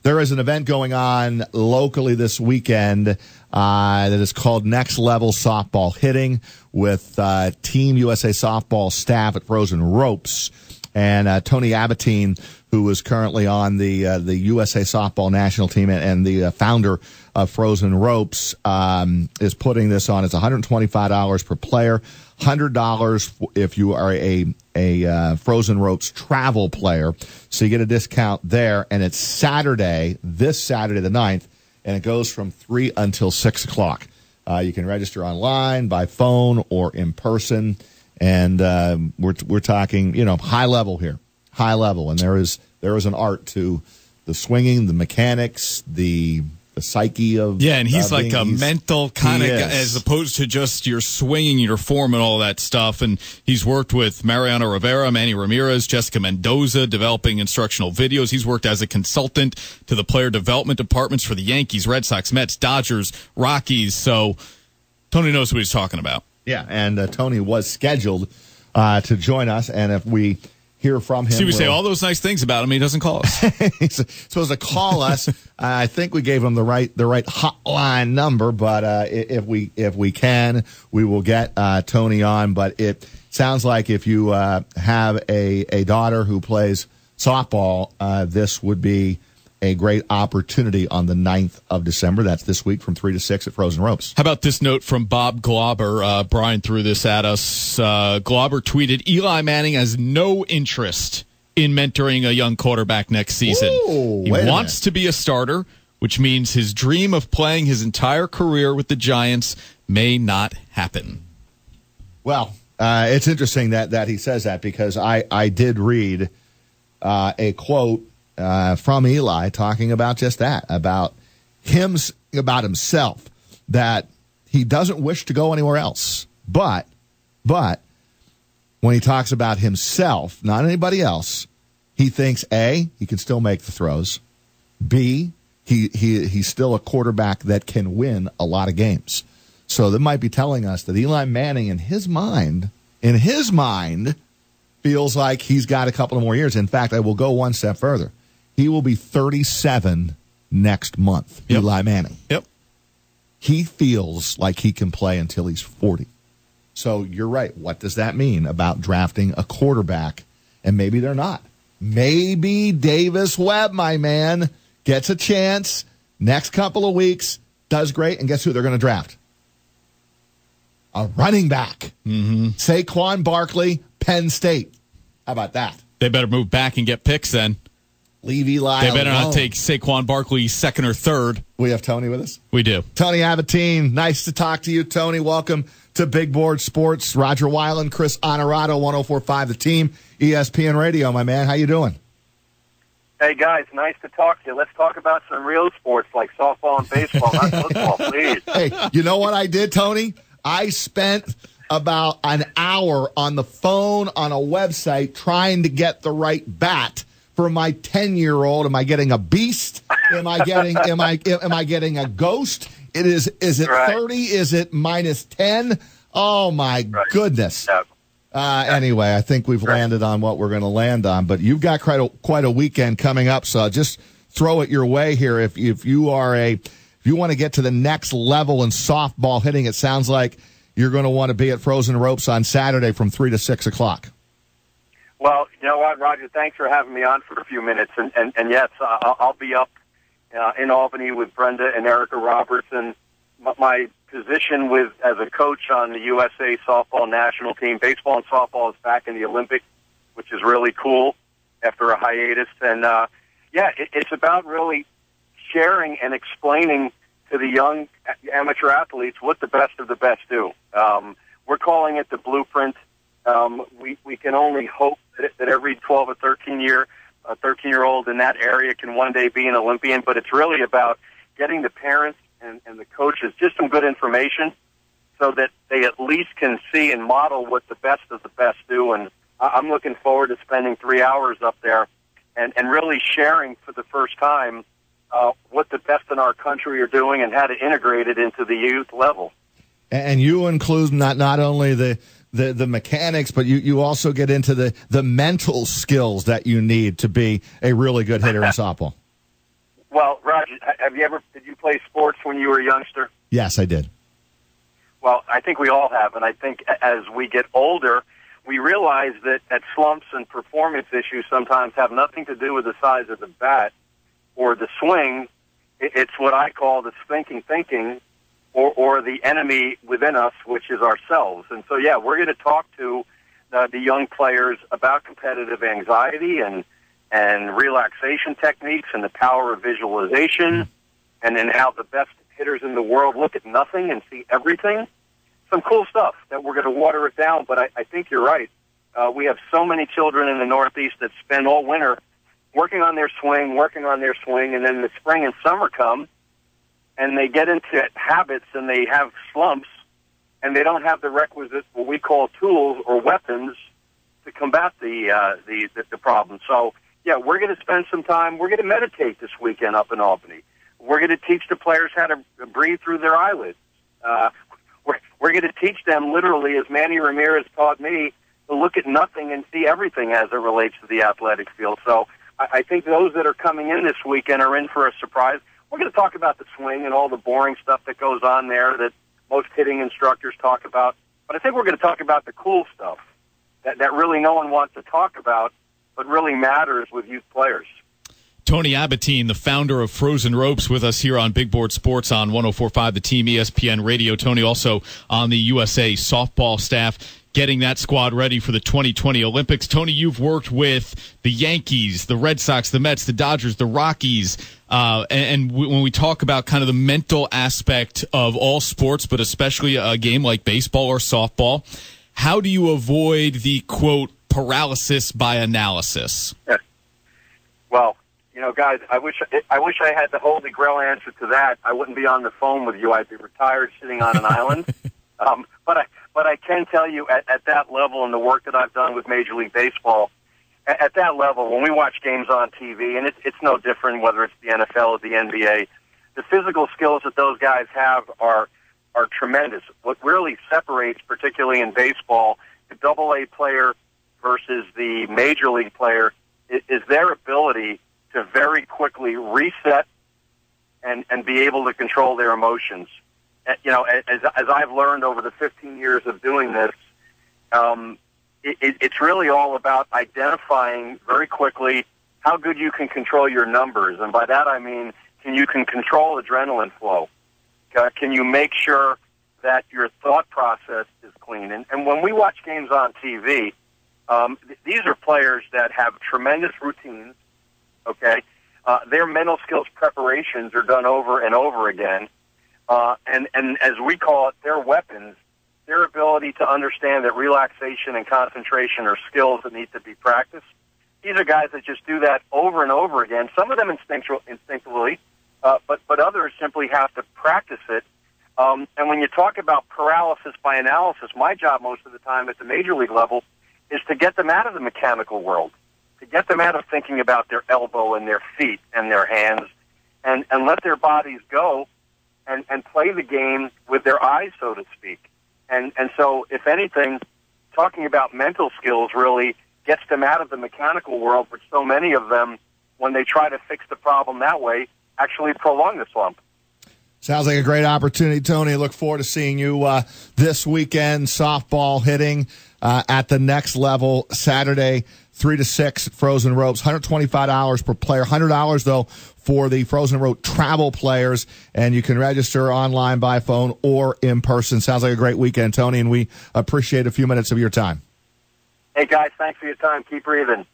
there is an event going on locally this weekend that is called Next Level Softball Hitting with Team USA softball staff at Frozen Ropes. And Tony Abbatine, who is currently on the USA softball national team and the founder of Frozen Ropes, is putting this on. It's $125 per player, $100 if you are a Frozen Ropes travel player. So you get a discount there. And it's Saturday, this Saturday the 9th, and it goes from 3 until 6 o'clock. You can register online, by phone, or in person. And we're talking, high level here, high level. And there is an art to the swinging, the mechanics, the psyche of. Yeah, and he's like a mental kind of guy, as opposed to just your swinging, your form, and all that stuff. And he's worked with Mariano Rivera, Manny Ramirez, Jessica Mendoza, developing instructional videos. He's worked as a consultant to the player development departments for the Yankees, Red Sox, Mets, Dodgers, Rockies. So Tony knows what he's talking about. Yeah, and Tony was scheduled to join us, and if we hear from him. See, we say all those nice things about him. He doesn't call us. He's supposed to call us. I think we gave him the right hotline number, but if we can, we will get Tony on. But it sounds like if you have a daughter who plays softball, this would be a great opportunity on the 9th of December. That's this week from 3 to 6 at Frozen Ropes. How about this note from Bob Glauber? Brian threw this at us. Glauber tweeted, Eli Manning has no interest in mentoring a young quarterback next season. Ooh, he wants to be a starter, which means his dream of playing his entire career with the Giants may not happen. Well, it's interesting that he says that, because I did read a quote from Eli talking about just that, about himself, that he doesn't wish to go anywhere else. But when he talks about himself, not anybody else, he thinks A, he can still make the throws. B, he's still a quarterback that can win a lot of games. So that might be telling us that Eli Manning, in his mind, feels like he's got a couple of more years. In fact, I will go one step further. He will be 37 next month, yep. Eli Manning. Yep. He feels like he can play until he's 40. So you're right. What does that mean about drafting a quarterback? And maybe they're not. Maybe Davis Webb, my man, gets a chance next couple of weeks, does great, and guess who they're going to draft? A running back. Mm-hmm. Saquon Barkley, Penn State. How about that? They better move back and get picks then. Leave Eli They better alone. not take Saquon Barkley second or third. We have Tony with us? We do. Tony Abbatine, nice to talk to you. Tony, welcome to Big Board Sports. Roger Weiland, Chris Honorato, 104.5 The Team, ESPN Radio, my man. How you doing? Hey, guys, nice to talk to you. Let's talk about some real sports like softball and baseball, not football, please. Hey, you know what I did, Tony? I spent about an hour on the phone on a website trying to get the right bat for my 10-year-old. Am I getting a beast? Am I getting a ghost? Is it right. 30? Is it minus 10? Oh my goodness. Yeah. Anyway, I think we've landed on what we're going to land on, but you've got quite a weekend coming up, so just throw it your way here. If you want to get to the next level in softball hitting, it sounds like you're going to want to be at Frozen Ropes on Saturday from 3 to 6 o'clock. Well, you know what, Roger, thanks for having me on for a few minutes. And yes, I'll be up in Albany with Brenda and Erica Robertson. My position as a coach on the USA softball national team, baseball and softball is back in the Olympics, which is really cool after a hiatus. And, it's about really sharing and explaining to the young amateur athletes what the best of the best do. We're calling it the blueprint. We can only hope that every 12 or 13-year-old in that area can one day be an Olympian, but it's really about getting the parents and the coaches just some good information so that they at least can see and model what the best of the best do. And I'm looking forward to spending 3 hours up there and really sharing for the first time what the best in our country are doing and how to integrate it into the youth level. And you include not only the mechanics, but you also get into the mental skills that you need to be a really good hitter in softball. Well, Roger, did you play sports when you were a youngster? Yes, I did. Well, I think we all have, and I think as we get older, we realize that slumps and performance issues sometimes have nothing to do with the size of the bat or the swing. It's what I call the thinking, or the enemy within us, which is ourselves. And so, yeah, we're going to talk to the young players about competitive anxiety and relaxation techniques and the power of visualization, and then how the best hitters in the world look at nothing and see everything. Some cool stuff that we're going to water it down, but I think you're right. We have so many children in the Northeast that spend all winter working on their swing, and then the spring and summer come, and they get into habits and they have slumps, and they don't have the requisite, what we call tools or weapons, to combat the problem. So, yeah, we're going to spend some time. We're going to meditate this weekend up in Albany. We're going to teach the players how to breathe through their eyelids. We're going to teach them, literally, as Manny Ramirez taught me, to look at nothing and see everything as it relates to the athletic field. So I think those that are coming in this weekend are in for a surprise. We're going to talk about the swing and all the boring stuff that goes on there that most hitting instructors talk about. But I think we're going to talk about the cool stuff that really no one wants to talk about, but really matters with youth players. Tony Abbatine, the founder of Frozen Ropes, with us here on Big Board Sports on 104.5 The Team ESPN Radio. Tony also on the USA softball staff, getting that squad ready for the 2020 Olympics. Tony, you've worked with the Yankees, the Red Sox, the Mets, the Dodgers, the Rockies, and when we talk about kind of the mental aspect of all sports, but especially a game like baseball or softball, how do you avoid the, quote, paralysis by analysis? Yeah. Well, you know, guys, I wish I had the Holy Grail answer to that. I wouldn't be on the phone with you. I'd be retired, sitting on an island. But I can tell you, at that level, and the work that I've done with Major League Baseball, at that level, when we watch games on TV, and it's no different whether it's the NFL or the NBA, the physical skills that those guys have are tremendous. What really separates, particularly in baseball, the AA player versus the Major League player is their ability to very quickly reset and be able to control their emotions. You know, as I've learned over the 15 years of doing this, it's really all about identifying very quickly how good you can control your numbers. And by that I mean, you can control adrenaline flow. Can you make sure that your thought process is clean? And when we watch games on TV, these are players that have tremendous routines. Okay, their mental skills preparations are done over and over again, and as we call it, their weapons, their ability to understand that relaxation and concentration are skills that need to be practiced. These are guys that just do that over and over again. Some of them instinctively, but others simply have to practice it. And when you talk about paralysis by analysis, my job most of the time at the major league level is to get them out of the mechanical world, to get them out of thinking about their elbow and their feet and their hands, and let their bodies go and play the game with their eyes, so to speak. And so, if anything, talking about mental skills really gets them out of the mechanical world, which so many of them, when they try to fix the problem that way, actually prolong the slump. Sounds like a great opportunity, Tony. Look forward to seeing you this weekend, softball hitting at the next level, Saturday, 3 to 6 at Frozen Ropes, $125 per player, $100 though for the Frozen Rope travel players, and you can register online, by phone, or in person. Sounds like a great weekend, Tony, and we appreciate a few minutes of your time. Hey, guys, thanks for your time. Keep breathing.